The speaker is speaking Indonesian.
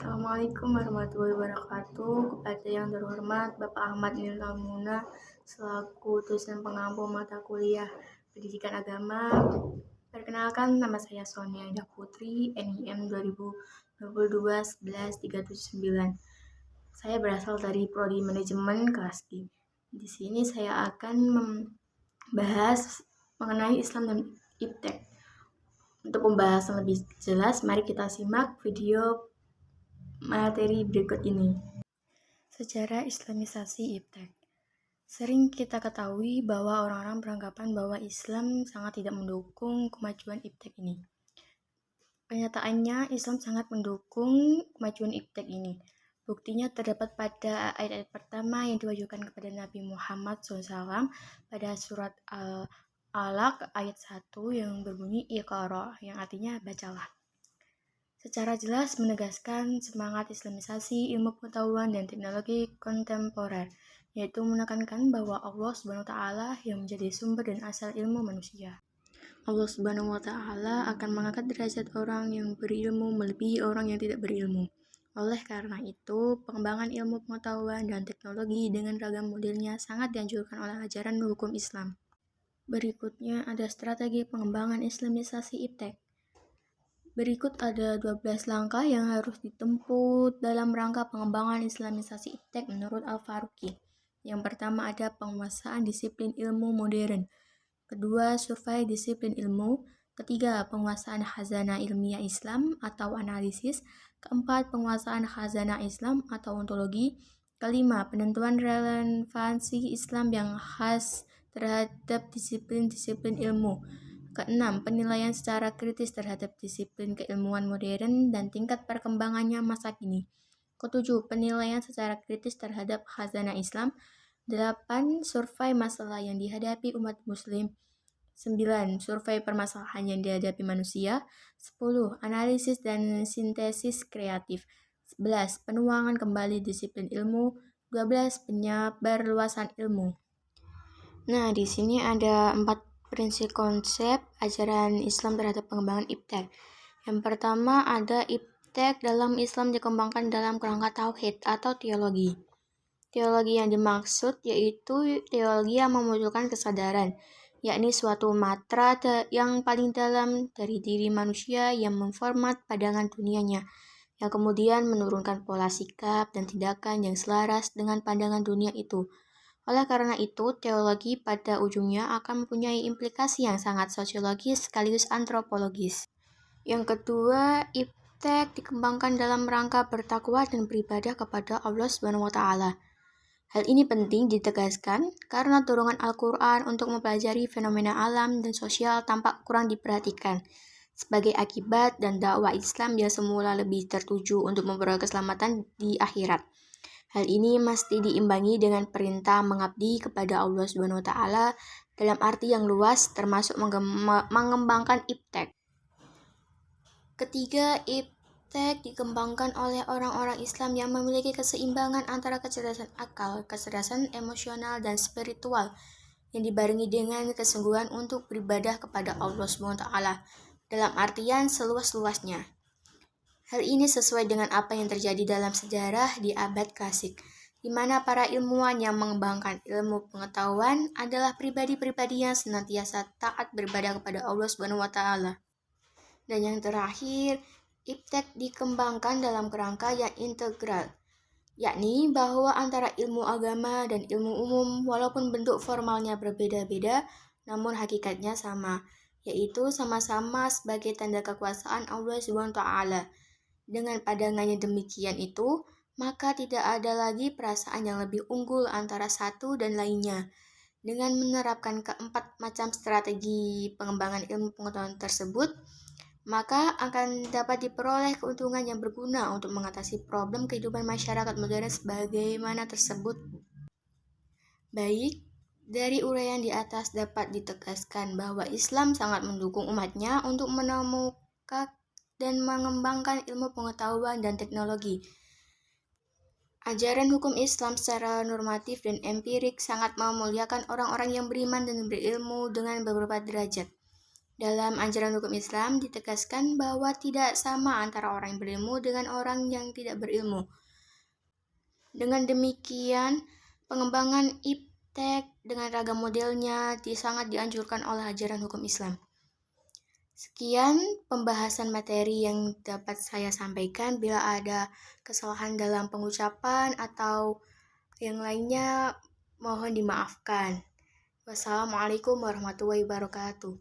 Assalamualaikum warahmatullahi wabarakatuh. Kepada yang terhormat Bapak Ahmad Nilal Muna selaku dosen pengampu mata kuliah Pendidikan Agama. Perkenalkan, nama saya Sonia Indah Putri, NIM 2022-11379. Saya berasal dari Prodi Manajemen kelas D. Di sini saya akan membahas mengenai Islam dan iptek. Untuk pembahasan lebih jelas, mari kita simak video materi berikut ini. Sejarah Islamisasi iptek. Sering kita ketahui bahwa orang-orang beranggapan bahwa Islam sangat tidak mendukung kemajuan iptek ini. Kenyataannya, Islam sangat mendukung kemajuan iptek ini. Buktinya terdapat pada ayat-ayat pertama yang diwahyukan kepada Nabi Muhammad SAW pada surat Al-Alaq ayat 1 yang berbunyi Iqra, yang artinya bacalah. Secara jelas menegaskan semangat Islamisasi ilmu pengetahuan dan teknologi kontemporer, yaitu menekankan bahwa Allah SWT yang menjadi sumber dan asal ilmu manusia. Allah SWT akan mengangkat derajat orang yang berilmu melebihi orang yang tidak berilmu. Oleh karena itu, pengembangan ilmu pengetahuan dan teknologi dengan ragam modelnya sangat dianjurkan oleh ajaran hukum Islam. Berikutnya ada strategi pengembangan Islamisasi iptek. Berikut ada 12 langkah yang harus ditempuh dalam rangka pengembangan Islamisasi iptek menurut Al-Faruqi. Yang pertama ada penguasaan disiplin ilmu modern. Kedua, survei disiplin ilmu. Ketiga, penguasaan khazanah ilmiah Islam atau analisis. Keempat, penguasaan khazanah Islam atau ontologi. Kelima, penentuan relevansi Islam yang khas terhadap disiplin-disiplin ilmu. Keenam, penilaian secara kritis terhadap disiplin keilmuan modern dan tingkat perkembangannya masa kini. Ketujuh, penilaian secara kritis terhadap khazanah Islam. 8. Survei masalah yang dihadapi umat muslim. 9. Survei permasalahan yang dihadapi manusia. 10. Analisis dan sintesis kreatif. 11. Penuangan kembali disiplin ilmu. 12. Penyebarluasan ilmu. Nah, di sini ada 4 prinsip konsep ajaran Islam terhadap pengembangan iptek. Yang pertama ada iptek dalam Islam dikembangkan dalam kerangka tauhid atau teologi. Teologi yang dimaksud yaitu teologi yang memunculkan kesadaran, yakni suatu matra yang paling dalam dari diri manusia yang memformat pandangan dunianya, yang kemudian menurunkan pola sikap dan tindakan yang selaras dengan pandangan dunia itu. Oleh karena itu, teologi pada ujungnya akan mempunyai implikasi yang sangat sosiologis sekaligus antropologis. Yang kedua, iptek dikembangkan dalam rangka bertakwa dan beribadah kepada Allah SWT. Hal ini penting ditegaskan karena dorongan Al-Quran untuk mempelajari fenomena alam dan sosial tampak kurang diperhatikan sebagai akibat dan dakwah Islam yang semula lebih tertuju untuk memperoleh keselamatan di akhirat. Hal ini mesti diimbangi dengan perintah mengabdi kepada Allah SWT dalam arti yang luas termasuk mengembangkan iptek. Ketiga, iptek dikembangkan oleh orang-orang Islam yang memiliki keseimbangan antara kecerdasan akal, kecerdasan emosional, dan spiritual yang dibarengi dengan kesungguhan untuk beribadah kepada Allah SWT dalam artian seluas-luasnya. Hal ini sesuai dengan apa yang terjadi dalam sejarah di abad klasik, di mana para ilmuwan yang mengembangkan ilmu pengetahuan adalah pribadi-pribadi yang senantiasa taat beribadah kepada Allah SWT. Dan yang terakhir, iptek dikembangkan dalam kerangka yang integral, yakni bahwa antara ilmu agama dan ilmu umum walaupun bentuk formalnya berbeda-beda, namun hakikatnya sama, yaitu sama-sama sebagai tanda kekuasaan Allah SWT. Dengan pandangannya demikian itu, maka tidak ada lagi perasaan yang lebih unggul antara satu dan lainnya. Dengan menerapkan keempat macam strategi pengembangan ilmu pengetahuan tersebut, maka akan dapat diperoleh keuntungan yang berguna untuk mengatasi problem kehidupan masyarakat modern sebagaimana tersebut. Baik, dari uraian di atas dapat ditegaskan bahwa Islam sangat mendukung umatnya untuk menemukan dan mengembangkan ilmu pengetahuan dan teknologi. Ajaran hukum Islam secara normatif dan empirik sangat memuliakan orang-orang yang beriman dan berilmu dengan beberapa derajat. Dalam ajaran hukum Islam ditegaskan bahwa tidak sama antara orang yang berilmu dengan orang yang tidak berilmu. Dengan demikian, pengembangan iptek dengan ragam modelnya sangat dianjurkan oleh ajaran hukum Islam. Sekian pembahasan materi yang dapat saya sampaikan. Bila ada kesalahan dalam pengucapan atau yang lainnya, mohon dimaafkan. Wassalamualaikum warahmatullahi wabarakatuh.